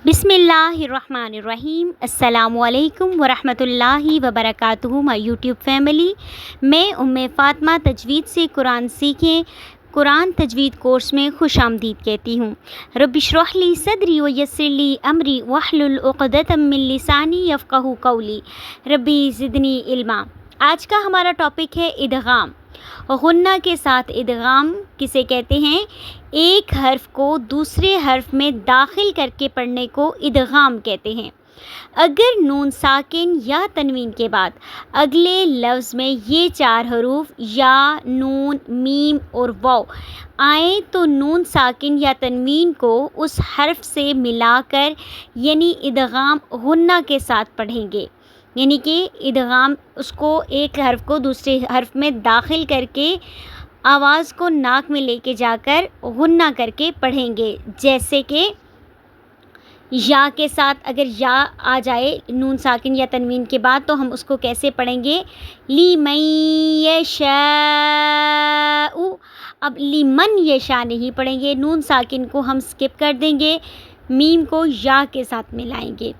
بسم اللہ الرحمن الرحیم۔ السلام علیکم ورحمۃ اللہ وبرکاتہ مائی یوٹیوب فیملی۔ میں فاطمہ تجوید سے قرآن سیکھیں قرآن تجوید کورس میں خوش آمدید کہتی ہوں۔ رب اشرح لی صدری ویسر لی امری واحلل عقدۃ من لسانی یفقہوا قولی ربی زدنی علما۔ آج کا ہمارا ٹاپک ہے ادغام۔ غنہ کے ساتھ ادغام کسے کہتے ہیں؟ ایک حرف کو دوسرے حرف میں داخل کر کے پڑھنے کو ادغام کہتے ہیں۔ اگر نون ساکن یا تنوین کے بعد اگلے لفظ میں یہ چار حروف یا نون، میم اور واو آئیں تو نون ساکن یا تنوین کو اس حرف سے ملا کر یعنی ادغام غنہ کے ساتھ پڑھیں گے، یعنی کہ ادغام اس کو ایک حرف کو دوسرے حرف میں داخل کر کے آواز کو ناک میں لے کے جا کر غنہ کر کے پڑھیں گے۔ جیسے کہ یا کے ساتھ اگر یا آ جائے نون ساکن یا تنوین کے بعد تو ہم اس کو کیسے پڑھیں گے؟ لیمن یشاء۔ اب لیمن یشاء نہیں پڑھیں گے، نون ساکن کو ہم سکپ کر دیں گے، میم کو یا کے ساتھ ملائیں گے۔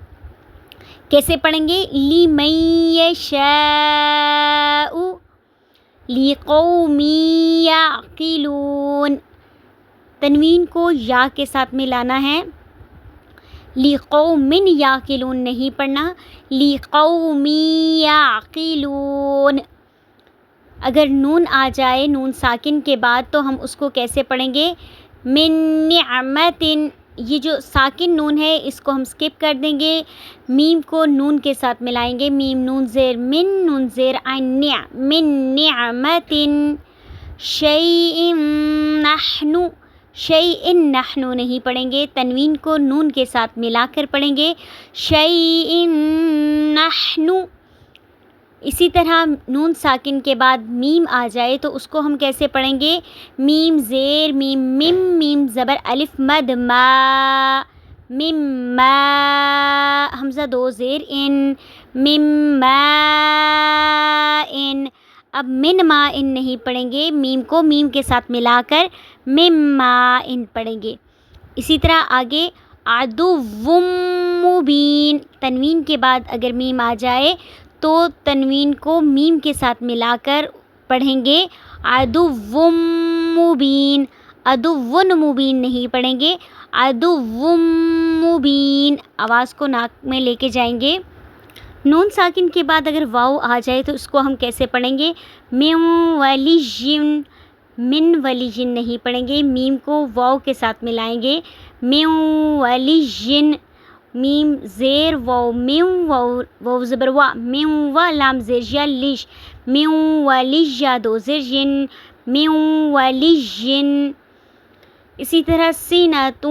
کیسے پڑھیں گے؟ لیمن یشاء لقوم یعقلون۔ تنوین کو یا کے ساتھ ملانا ہے، لقوم یعقلون نہیں پڑھنا، لقوم یعقلون۔ اگر نون آ جائے نون ساکن کے بعد تو ہم اس کو کیسے پڑھیں گے؟ من نعمت، یہ جو ساکن نون ہے اس کو ہم سکپ کر دیں گے، میم کو نون کے ساتھ ملائیں گے، میم نون زیر من، نون زیر عین نع، من نعمت شیء نحن، شیء نحن نہیں پڑھیں گے، تنوین کو نون کے ساتھ ملا کر پڑھیں گے، شیء نحن۔ اسی طرح نون ساکن کے بعد میم آ جائے تو اس کو ہم کیسے پڑھیں گے؟ میم زیر میم، مم میم زبر الف مد ما، مم ما حمزہ دو زیر ان، مم ما ان۔ اب من ما ان نہیں پڑھیں گے، میم کو میم کے ساتھ ملا کر مم ما ان پڑھیں گے۔ اسی طرح آگے عدو مبین، تنوین کے بعد اگر میم آ جائے تو تنوین کو میم کے ساتھ ملا کر پڑھیں گے عدو مبین، عدو مبین نہیں پڑھیں گے، عدو مبین۔ آواز کو ناک میں لے کے جائیں گے۔ نون ساکن کے بعد اگر واو آ جائے تو اس کو ہم کیسے پڑھیں گے؟ من ولیجن، من ولیجن نہیں پڑھیں گے، میم کو واو کے ساتھ ملائیں گے، من ولیجن، میم زیر واو، میم واو، واو زبر وا، میم وا لام زیر یا لیش، میم ولیجا دو زیر ین، میم ولیجن۔ اسی طرح سینۃ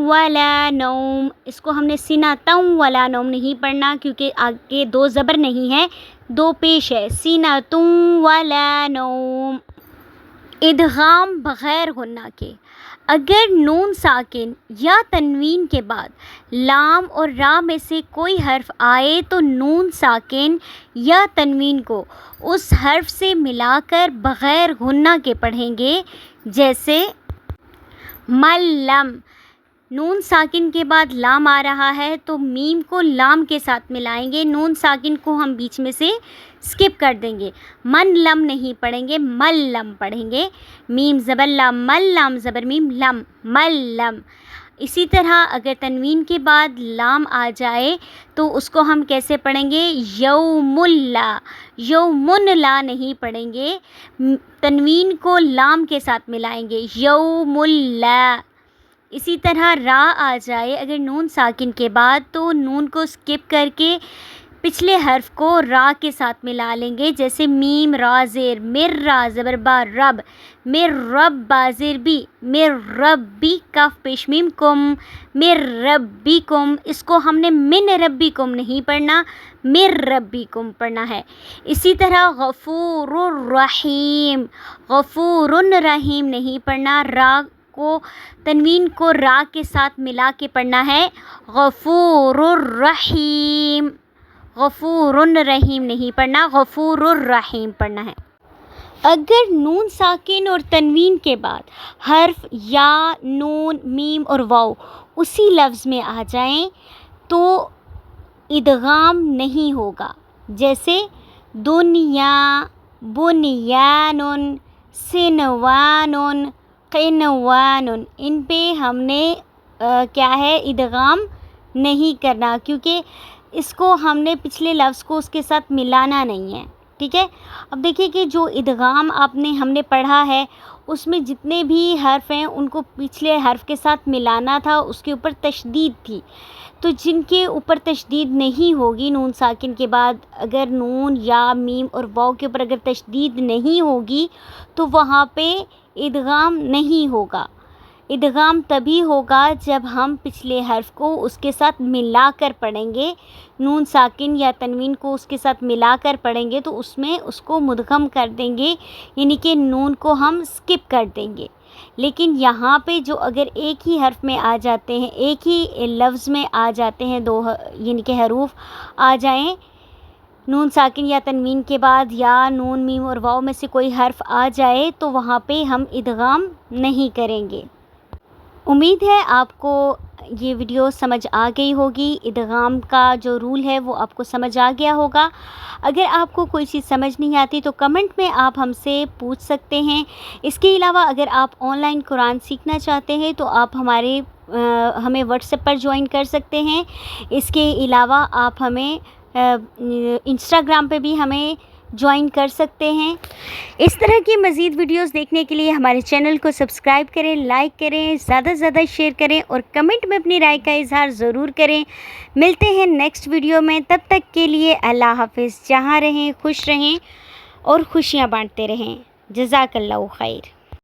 ولا نوم، اس کو ہم نے سینۃ ولا نوم نہیں پڑھنا کیونکہ آگے دو زبر نہیں ہے، دو پیش ہے، سینۃ ولا نوم۔ ادغام بغیر غنہ کے، اگر نون ساکن یا تنوین کے بعد لام اور را میں سے کوئی حرف آئے تو نون ساکن یا تنوین کو اس حرف سے ملا کر بغیر غنہ کے پڑھیں گے۔ جیسے ملم، نون ساکن کے بعد لام آ رہا ہے تو میم کو لام کے ساتھ ملائیں گے، نون ساکن کو ہم بیچ میں سے سکپ کر دیں گے، من لم نہیں پڑھیں گے، ملم پڑھیں گے، میم زبر لام، مل لام زبر میم، لم، ملم۔ اسی طرح اگر تنوین کے بعد لام آ جائے تو اس کو ہم کیسے پڑھیں گے؟ یوم اللہ، یومن لا نہیں پڑھیں گے، تنوین کو لام کے ساتھ ملائیں گے، یوم اللہ۔ اسی طرح را آ جائے اگر نون ساکن کے بعد تو نون کو سکپ کر کے پچھلے حرف کو را کے ساتھ ملا لیں گے، جیسے میم را زیر، مر را زبر با رب، مر رب با زیر بی، مر ربی کاف پیش میم کم، مر ربی کم۔ اس کو ہم نے من ربی کم نہیں پڑھنا، مر ربی کم پڑھنا ہے۔ اسی طرح غفور الرحیم، غفور الرحیم نہیں پڑھنا، را کو تنوین کو را کے ساتھ ملا کے پڑھنا ہے، غفور الرحیم، غفور الرحیم نہیں پڑھنا، غفور الرحیم پڑھنا ہے۔ اگر نون ساکن اور تنوین کے بعد حرف یا، نون، میم اور واو اسی لفظ میں آ جائیں تو ادغام نہیں ہوگا، جیسے دنیا، بنیان، سنوان، قنوان، ان پہ ہم نے کیا ہے ادغام نہیں کرنا، کیونکہ اس کو ہم نے پچھلے لفظ کو اس کے ساتھ ملانا نہیں ہے، ٹھیک ہے۔ اب دیکھیے کہ جو ادغام ہم نے پڑھا ہے اس میں جتنے بھی حرف ہیں ان کو پچھلے حرف کے ساتھ ملانا تھا، اس کے اوپر تشدید تھی، تو جن کے اوپر تشدید نہیں ہوگی، نون ساکن کے بعد اگر نون یا میم اور واو کے اوپر اگر تشدید نہیں ہوگی تو وہاں پہ ادغام نہیں ہوگا۔ ادغام تبھی ہوگا جب ہم پچھلے حرف کو اس کے ساتھ ملا کر پڑھیں گے، نون ساکن یا تنوین کو اس کے ساتھ ملا کر پڑھیں گے تو اس میں اس کو مدغم کر دیں گے، یعنی کہ نون کو ہم سکپ کر دیں گے۔ لیکن یہاں پہ جو اگر ایک ہی حرف میں آ جاتے ہیں، ایک ہی لفظ میں آ جاتے ہیں، دو یعنی کہ حروف آ جائیں نون ساکن یا تنوین کے بعد، یا نون، میم اور واو میں سے کوئی حرف آ جائے تو وہاں پہ ہم ادغام نہیں کریں گے۔ امید ہے آپ کو یہ ویڈیو سمجھ آ گئی ہوگی، ادغام کا جو رول ہے وہ آپ کو سمجھ آ گیا ہوگا۔ اگر آپ کو کوئی چیز سمجھ نہیں آتی تو کمنٹ میں آپ ہم سے پوچھ سکتے ہیں۔ اس کے علاوہ اگر آپ آن لائن قرآن سیکھنا چاہتے ہیں تو آپ ہمیں واٹس ایپ پر جوائن کر سکتے ہیں۔ اس کے علاوہ آپ ہمیں انسٹاگرام پہ بھی ہمیں جوائن کر سکتے ہیں۔ اس طرح کی مزید ویڈیوز دیکھنے کے لیے ہمارے چینل کو سبسکرائب کریں، لائک کریں، زیادہ سے زیادہ شیئر کریں اور کمنٹ میں اپنی رائے کا اظہار ضرور کریں۔ ملتے ہیں نیکسٹ ویڈیو میں، تب تک کے لیے اللہ حافظ۔ جہاں رہیں خوش رہیں اور خوشیاں بانٹتے رہیں۔ جزاک اللہ خیر۔